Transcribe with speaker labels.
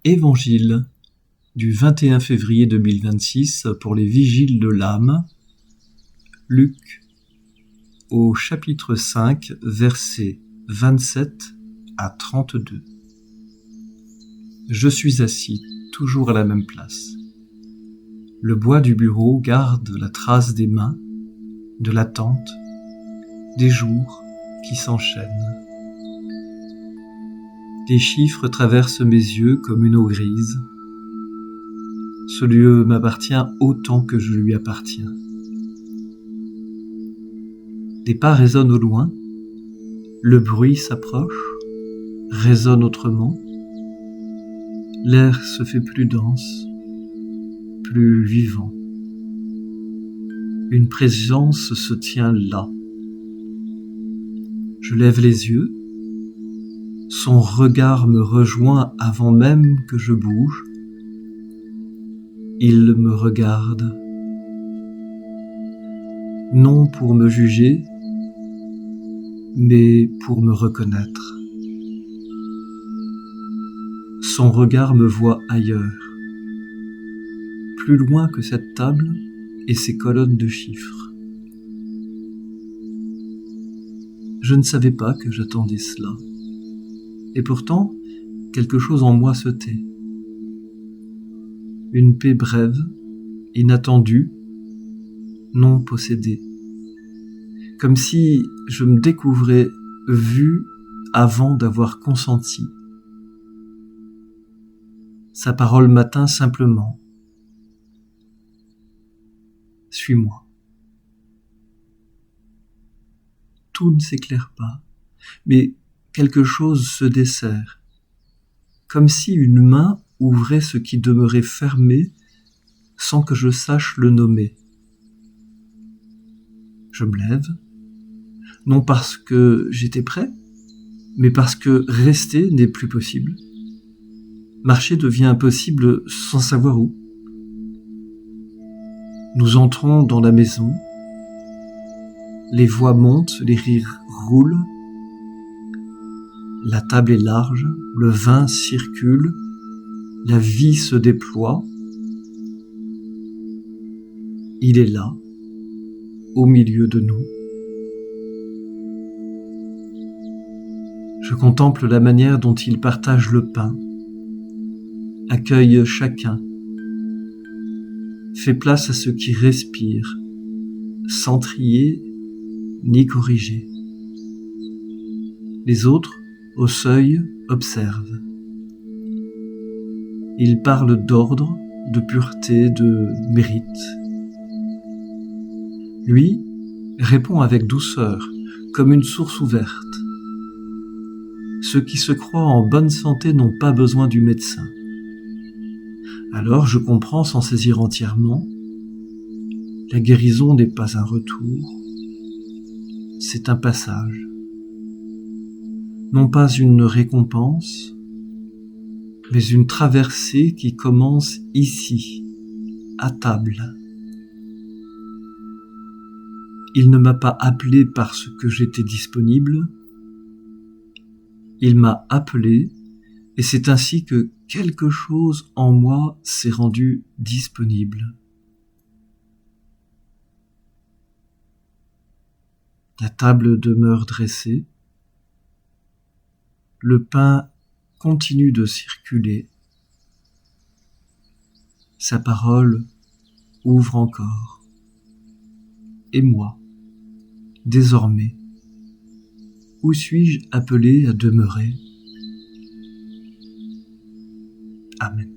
Speaker 1: Évangile du 21 février 2026 pour les vigiles de l'âme, Luc au chapitre 5, versets 27 à 32. Je suis assis, toujours à la même place. Le bois du bureau garde la trace des mains, de l'attente, des jours qui s'enchaînent. Des chiffres traversent mes yeux comme une eau grise. Ce lieu m'appartient autant que je lui appartiens. Des pas résonnent au loin, le bruit s'approche, résonne autrement. L'air se fait plus dense, plus vivant. Une présence se tient là. Je lève les yeux. Son regard me rejoint avant même que je bouge. Il me regarde, non pour me juger, mais pour me reconnaître. Son regard me voit ailleurs, plus loin que cette table et ses colonnes de chiffres. Je ne savais pas que j'attendais cela. Et pourtant, quelque chose en moi se tait. Une paix brève, inattendue, non possédée. Comme si je me découvrais vu avant d'avoir consenti. Sa parole m'atteint simplement. Suis-moi. Tout ne s'éclaire pas, mais quelque chose se desserre, comme si une main ouvrait ce qui demeurait fermé sans que je sache le nommer. Je me lève, non parce que j'étais prêt, mais parce que rester n'est plus possible. Marcher devient impossible sans savoir où. Nous entrons dans la maison, les voix montent, les rires roulent. La table est large, le vin circule, la vie se déploie. Il est là, au milieu de nous. Je contemple la manière dont il partage le pain, accueille chacun, fait place à ceux qui respirent, sans trier ni corriger. Les autres, au seuil, observe. Il parle d'ordre, de pureté, de mérite. Lui répond avec douceur, comme une source ouverte. Ceux qui se croient en bonne santé n'ont pas besoin du médecin. Alors je comprends sans saisir entièrement, la guérison n'est pas un retour, c'est un passage. Non pas une récompense, mais une traversée qui commence ici, à table. Il ne m'a pas appelé parce que j'étais disponible, il m'a appelé et c'est ainsi que quelque chose en moi s'est rendu disponible. La table demeure dressée, le pain continue de circuler, sa parole ouvre encore. Et moi, désormais, où suis-je appelé à demeurer ? Amen.